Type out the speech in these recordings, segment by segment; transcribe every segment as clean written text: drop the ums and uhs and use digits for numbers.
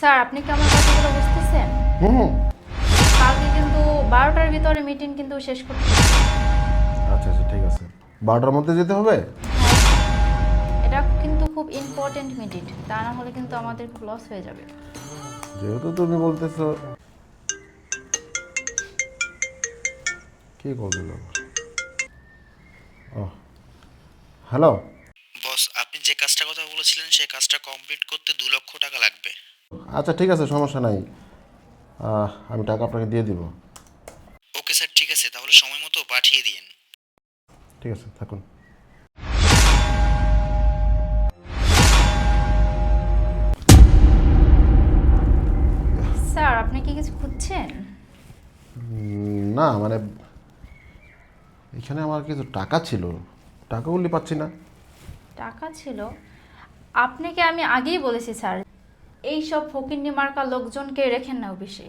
Sir আপনি কি আমার কথাগুলো বুঝতেছেন? হুম। কালকে কিন্তু 12টার ভিতরে মিটিং কিন্তু শেষ করতে হবে। আচ্ছা আচ্ছা ঠিক আছে, 12টার মধ্যে যেতে হবে। এটা কিন্তু খুব ইম্পর্টেন্ট মিটিং, তা না হলে কিন্তু আমাদের খুব লস হয়ে যাবে। যেহেতু তুমি বলতেছো। কি কল দিল? ও হ্যালো। বস, আপনি যে কাজটার কথা বলেছিলেন সেই কাজটা কমপ্লিট করতে 2 লক্ষ টাকা লাগবে। আচ্ছা ঠিক আছে, সমস্যা নাই। আমি টাকা আপনাকে দিয়ে দিব। ওকে স্যার, ঠিক আছে, তাহলে সময় মতো পাঠিয়ে দিন। ঠিক আছে, থাকুন। স্যার আপনি কি কিছু খুঁজছেন? না মানে এখানে আমার কিছু টাকা ছিল, টাকাগুলি পাচ্ছি না। টাকা ছিল? আপনাকে আমি আগেই বলেছি স্যার, এই সব ফকিন্নি মার্কা লোকজনকে রেখেন না অফিসে।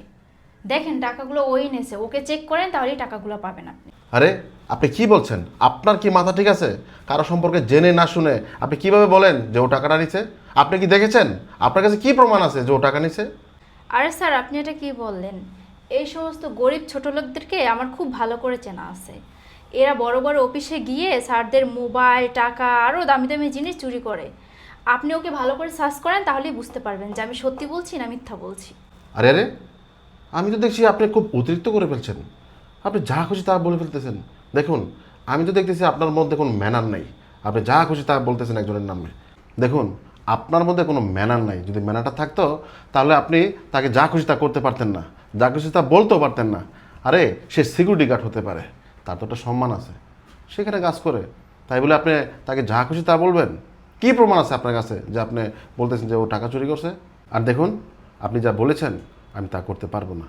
দেখেন টাকাগুলো ওই নেছে, ওকে চেক করেন তাহলেই টাকাগুলো পাবেন আপনি। আরে আপনি কি বলছেন? আপনার কি মাথা ঠিক আছে? কারো সম্পর্কে জেনে না শুনে আপনি কিভাবে বলেন যে ও টাকাটা নিছে? আপনি কি দেখেছেন? আপনার কাছে কি প্রমাণ আছে যে ও টাকা নিছে? আরে স্যার আপনি এটা কি বললেন? এই সমস্ত গরিব ছোট লোকদেরকে আমার খুব ভালো করে চেনা আছে। এরা বড় বড় অফিসে গিয়ে স্যারদের মোবাইল টাকা আরও দামি দামি জিনিস চুরি করে। আপনি ওকে ভালো করে সার্চ করেন তাহলেই বুঝতে পারবেন যে আমি সত্যি বলছি না মিথ্যা বলছি। আরে আরে, আমি তো দেখছি আপনি খুব অতিরিক্ত করে ফেলছেন। আপনি যা খুশি তা বলে ফেলতেছেন। দেখুন, আমি তো দেখতেছি আপনার মধ্যে কোনো ম্যানার নাই। আপনি যা খুশি তা বলতেছেন একজনের নামে। দেখুন, আপনার মধ্যে কোনো ম্যানার নাই। যদি ম্যানারটা থাকতো তাহলে আপনি তাকে যা খুশি তা করতে পারতেন না, যা খুশি তা বলতেও পারতেন না। আরে সে সিকিউরিটি গার্ড হতে পারে, তার তো একটা সম্মান আছে, সেখানে কাজ করে। তাই বলে আপনি তাকে যা খুশি তা বলবেন? কী প্রমাণ আছে আপনার কাছে যে আপনি বলতেছেন যে ও টাকা চুরি করছে? আর দেখুন, আপনি যা বলেছেন আমি তা করতে পারবো না,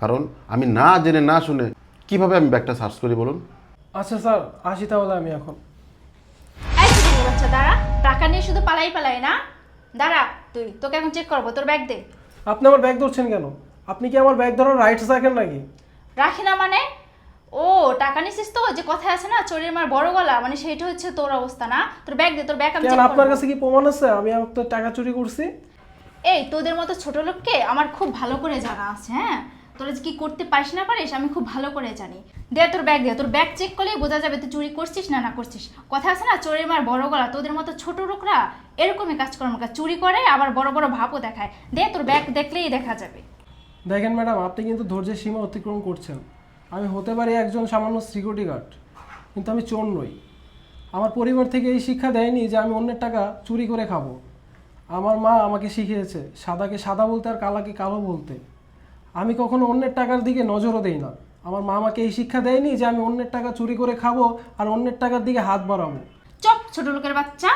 কারণ আমি না জেনে না শুনে কিভাবে আমি ব্যাগটা সার্চ করি বলুন? আচ্ছা স্যার, আসি তাহলে আমি এখন। এই ছোট বাচ্চা দাঁড়া, টাকা নিয়ে শুধু পালাই পালাই না। দাঁড়া, তোকে এখন চেক করবো, তোর ব্যাগ দে। আপনি আমার ব্যাগ ধরছেন কেন? আপনি কি আমার ব্যাগ ধরার রাইটস রাখেন নাকি? রাখি না মানে? ও টাকা নিছিস তো, যে কথা আছে না চোরের মার বড় গলা, মানে সেইটা হচ্ছে তোর অবস্থা না। তোর ব্যাগ দে, তোর ব্যাগ আমি কেন, চেক আপনার করবো। কাছে কি প্রমাণ আছে আমি আপনার টাকা চুরি করছি? এই তোদের মতো ছোট লোককে আমার খুব ভালো করে জানা আছে। হ্যাঁ, তোরা যে কি করতে পারিস না পারিস আমি খুব ভালো করে জানি। দে তোর ব্যাগ দে, তোর ব্যাগ চেক করলেই বোঝা যাবে তুই চুরি করছিস না না করছিস। কথা আছে না চোরের মার বড় গলা, তোদের মতো ছোট লোকরা এরকমই কাজকর্ম করে, চুরি করে আবার বড় বড় ভাবও দেখায়। দে তোর ব্যাগ দেখলেই দেখা যাবে। দেখেন ম্যাডাম, আপনি কিন্তু ধৈর্যের সীমা অতিক্রম করছেন। আমি হতে পারি একজন সামান্য সিকিউরিটি গার্ড, কিন্তু আমি চোর নই। আমার পরিবার থেকে এই শিক্ষা দেয়নি যে আমি অন্যের টাকা চুরি করে খাবো। আমার মা আমাকে শিখিয়েছে সাদাকে সাদা বলতে আর কালাকে কালো বলতে। আমি কখনো অন্যের টাকার দিকে নজরও দেই না। আমার মা আমাকে এই শিক্ষা দেয়নি যে আমি অন্যের টাকা চুরি করে খাবো আর অন্যের টাকার দিকে হাত বাড়াবো। চপ ছোট লোকের বাচ্চা,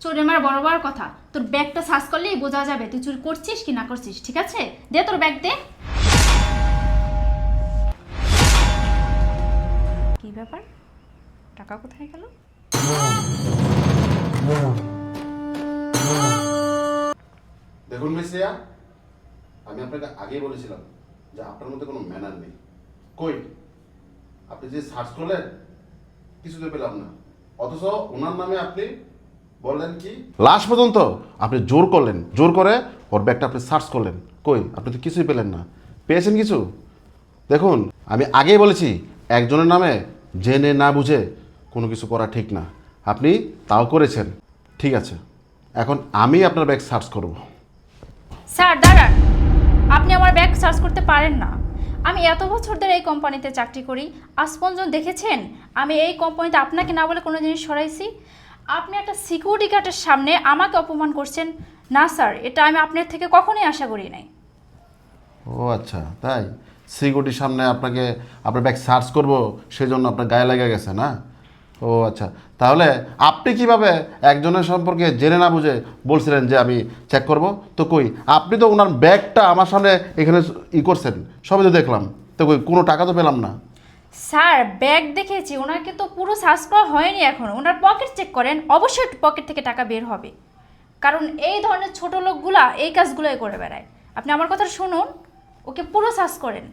চোরের মার বড় বড় কথা। তোর ব্যাগটা সার্চ করলেই বোঝা যাবে তুই চুরি করছিস কি না করছিস। ঠিক আছে, দে তোর ব্যাগ দে। কি ব্যাপার, টাকা কোথায় গেল? দেখুন মিসিয়া, আমি আপনাকে আগেই বলেছিলাম যে আপনার মধ্যে কোনো ম্যানার নেই। কই, আপনি যে সার্চ করলেন কিছুতে পেলাম না, অথচ ওনার নামে আপনি বললেন কি লাস্ট পর্যন্ত আপনি জোর করলেন, জোর করে ওর ব্যাগটা আপনি সার্চ করলেন। কই, আপনি তো কিছুই পেলেন না। পেয়েছেন কিছু? দেখুন, আমি আগেই বলেছি একজনের নামে জেনে না বুঝে কোনো কিছু করা ঠিক না। আপনি তাও করেছেন, ঠিক আছে। এখন আমি আপনার ব্যাগ সার্চ করব। স্যার দাঁড়ান, আপনি আমার ব্যাগ সার্চ করতে পারেন না। আমি এত বছর ধরে এই কোম্পানিতে চাকরি করি, আজ পর্যন্ত দেখেছেন আমি এই কোম্পানিতে আপনাকে না বলে কোনো জিনিস সরাইছি? আপনি একটা সিকিউরিটি গার্ডের সামনে আমাকে অপমান করছেন। না স্যার, এটা আমি আপনার থেকে কখনোই আশা করি নাই। ও আচ্ছা, তাই সিকিউরিটির সামনে আপনাকে আপনার ব্যাগ সার্চ করব সেই জন্য আপনার গায়ে লেগে গেছে না? ও আচ্ছা, তাহলে আপনি কিভাবে একজনের সম্পর্কে জেনে না বুঝে বলছিলেন যে আমি চেক করব? তো কই, আপনি তো ওনার ব্যাগটা আমার সামনে এখানে করছেন, সবই তো দেখলাম, তো কই কোনো টাকা তো পেলাম না। স্যার ব্যাগ দেখেছি, ওনাকে তো পুরো সার্চ করা হয়নি এখন। ওনার পকেট চেক করেন, অবশ্যই পকেট থেকে টাকা বের হবে, কারণ এই ধরনের ছোট লোকগুলা এই কাজগুলোই করে বেড়ায়। আপনি আমার কথা শুনুন, ওকে পুরো সার্চ করেন।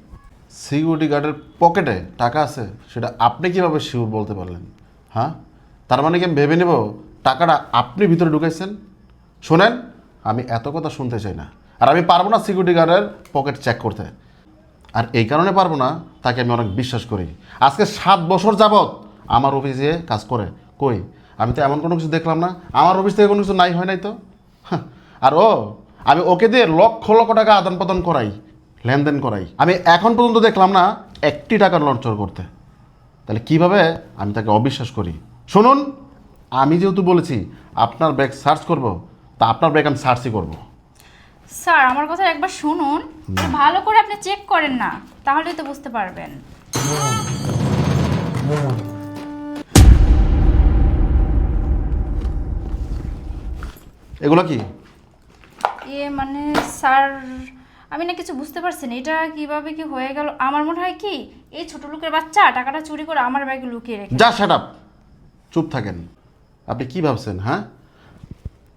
সিকিউরিটি গার্ডের পকেটে টাকা আছে সেটা আপনি কিভাবে শিওর বলতে পারলেন? হ্যাঁ, তার মানে কি আমি ভেবে নেব টাকাটা আপনি ভিতরে ঢুকাইছেন? শোনেন, আমি এত কথা শুনতে চাই না। আর আমি পারবো না সিকিউরিটি গার্ডের পকেট চেক করতে। আর এই কারণে পারবো না, তাকে আমি অনেক বিশ্বাস করি। আজকে 7 বছর যাবত আমার অফিসে কাজ করে। কই, আমি তো এমন কোনো কিছু দেখলাম না। আমার অফিস থেকে কোনো কিছু নাই, হয় নাই তো। হ্যাঁ, আর আমি ওকে দিয়ে লক্ষ লক্ষ টাকা আদান প্রদান করাই, লেনদেন করাই। আমি এখন পর্যন্ত দেখলাম না 1টি টাকার লঞ্চর করতে। তাহলে কিভাবে আমি তাকে অবিশ্বাস করি? শুনুন, আমি যেহেতু বলেছি আপনার ব্যাগ সার্চ করব, তা আপনার ব্যাগ আমি সার্চই করব। স্যার আমার কথা একবার শুনুন, ভালো করে আপনি চেক করেন না, তাহলেই তো বুঝতে পারবেন। এগুলো কি? মানে স্যার, আমি না কিছু বুঝতে পারছি না, এটা কিভাবে কি হয়ে গেল। আমার মনে হয় কি এই ছোট লোকের বাচ্চা টাকাটা চুরি করে আমার ব্যাগে লুকিয়ে রেখে। যা শাট আপ, চুপ থাকেন। আপনি কি ভাবছেন? হ্যাঁ,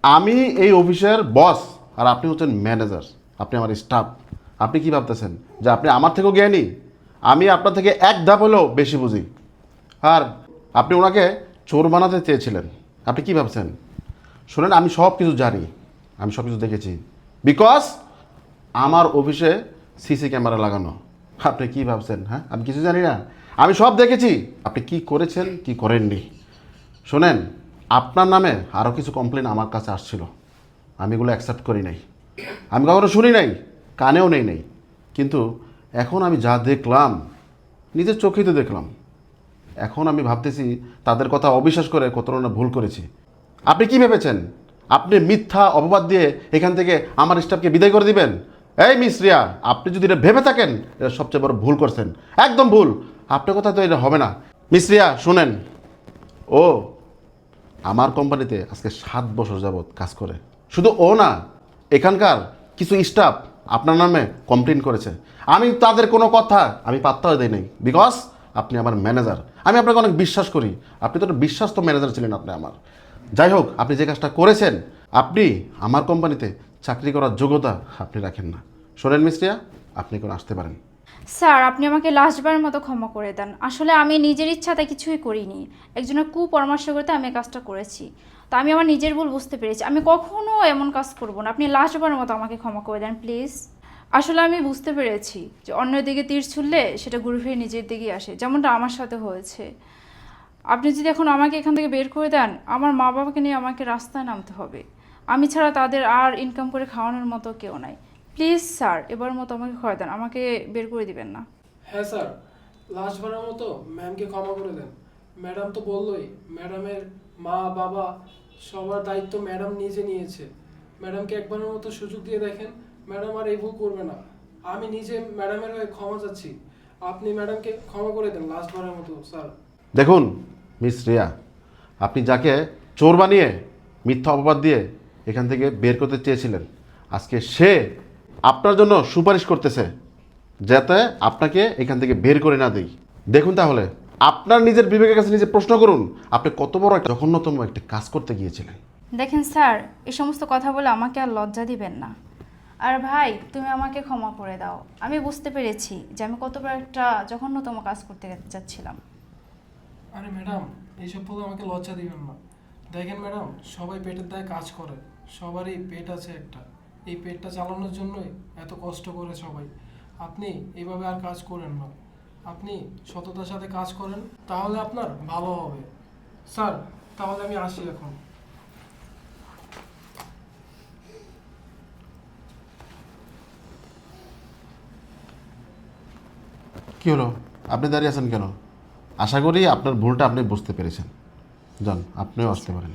আমি এই অফিসের বস আর আপনি হচ্ছেন ম্যানেজার, আপনি আমার স্টাফ। আপনি কি ভাবতেছেন যে আপনি আমার থেকেও জ্ঞানী? আমি আপনার থেকে এক ধাপ হলেও বেশি বুঝি। আর আপনি ওনাকে চোর বানাতে চেয়েছিলেন। আপনি কি ভাবছেন? শোনেন, আমি সব কিছু জানি, আমি সব কিছু দেখেছি। বিকজ আমার অফিসে সিসি ক্যামেরা লাগানো। আপনি কি ভাবছেন? হ্যাঁ, আমি কিছু জানি না? আমি সব দেখেছি আপনি কি করেছেন কি করেননি। শোনেন, আপনার নামে আরও কিছু কমপ্লেন আমার কাছে আসছিল, আমি এগুলো অ্যাকসেপ্ট করি নাই। আমি কখনো শুনি নাই, কানেও নেই নাই। কিন্তু এখন আমি যা দেখলাম, নিজের চোখেই তো দেখলাম। এখন আমি ভাবতেছি তাদের কথা অবিশ্বাস করে কতটা না ভুল করেছি। আপনি কি ভেবেছেন আপনি মিথ্যা অপবাদ দিয়ে এখান থেকে আমার স্টাফকে বিদায় করে দিবেন? এই মিস রিয়া, আপনি যদি এটা ভেবে থাকেন, এটা সবচেয়ে বড় ভুল করছেন, একদম ভুল। আপনার কথা তো এটা হবে না। মিস রিয়া শুনেন, ও আমার কোম্পানিতে আজকে 7 বছর যাবৎ কাজ করে। শুধু ও না, এখানকার কিছু স্টাফ আপনার নামে কমপ্লেন করেছে। আমি তাদের কোনো কথা আমি পাত্তাও দেই নাই, বিকজ আপনি আমার ম্যানেজার। আমি আপনাকে অনেক বিশ্বাস করি। আপনি তো একটা বিশ্বস্ত ম্যানেজার ছিলেন আপনি আমার। যাই হোক, আপনি যে কাজটা করেছেন, আপনি আমার কোম্পানিতে চাকরি করার যোগ্যতা আপনি রাখেন না। শোনেন মিস রিয়া, আপনি এখন আসতে পারেন। স্যার আপনি আমাকে লাস্টবারের মতো ক্ষমা করে দেন। আসলে আমি নিজের ইচ্ছাতে কিছুই করিনি, একজনের কুপরামর্শ করতে আমি এই কাজটা করেছি। তো আমি আমার নিজের ভুল বুঝতে পেরেছি, আমি কখনো এমন কাজ করব না। আপনি লাস্টবারের মতো আমাকে ক্ষমা করে দেন প্লিজ। আসলে আমি বুঝতে পেরেছি যে অন্যের দিকে তীর ছুড়লে সেটা ঘুরে ফিরে নিজের দিকেই আসে, যেমনটা আমার সাথে হয়েছে। আপনি যদি এখন আমাকে এখান থেকে বের করে দেন, আমার মা বাবাকে নিয়ে আমাকে রাস্তায় নামতে হবে। আমি ছাড়া তাদের আর ইনকাম করে খাওয়ানোর মতো কেউ নাই। প্লিজ স্যার, এবার মতো আমাকে ক্ষমা দেন, আমাকে বের করে দিবেন না। হ্যাঁ স্যার, লাস্টবারের মতো ম্যামকে ক্ষমা করে দেন। ম্যাডাম তো বললোই, ম্যাডামের মা বাবা সবার দায়িত্ব ম্যাডাম নিজে নিয়েছে। ম্যাডামকে একবারের মতো সুযোগ দিয়ে দেখেন, ম্যাডাম আর এই ভুল করবে না। আমি নিজে ম্যাডামের হয়ে ক্ষমা চাচ্ছি, আপনি ম্যাডামকে ক্ষমা করে দেন লাস্টবারের মতো স্যার। দেখুন মিস রিয়া, আপনি যাকে চোর বানিয়ে মিথ্যা অপবাদ দিয়ে এখান থেকে বের করতে চেয়েছিলেন, আজকে সে আপনার জন্য সুপারিশ করতেছে যাতে আপনাকে এখান থেকে বের করে না দেই। দেখুন তাহলে, আপনার নিজের বিবেকের কাছে নিজে প্রশ্ন করুন, আপনি কত বড় একটা জঘন্যতম একটা কাজ করতে গিয়েছিলেন। দেখেন স্যার, এই সমস্ত কথা বলে আমাকে আর লজ্জা দিবেন না। আর ভাই, তুমি আমাকে ক্ষমা করে দাও। আমি বুঝতে পেরেছি যে আমি কত বড় একটা জঘন্যতম কাজ করতে যাচ্ছিলাম। আরে ম্যাডাম, এইসব বলে আমাকে লজ্জা দিবেন না। দেখেন ম্যাডাম, সবাই পেটের দায়ে কাজ করে, সবারই পেট আছে একটা। এই পেটটা চালানোর জন্যই এত কষ্ট করে সবাই। আপনি এইভাবে আর কাজ করেন না, আপনি সততার সাথে কাজ করেন, তাহলে আপনার ভালো হবে। স্যার তাহলে আমি আসি এখন। কি হলো, আপনি দাঁড়িয়ে আছেন কেন? আশা করি আপনার ভুলটা আপনি বুঝতে পেরেছেন। যান, আপনিও আসতে পারেন।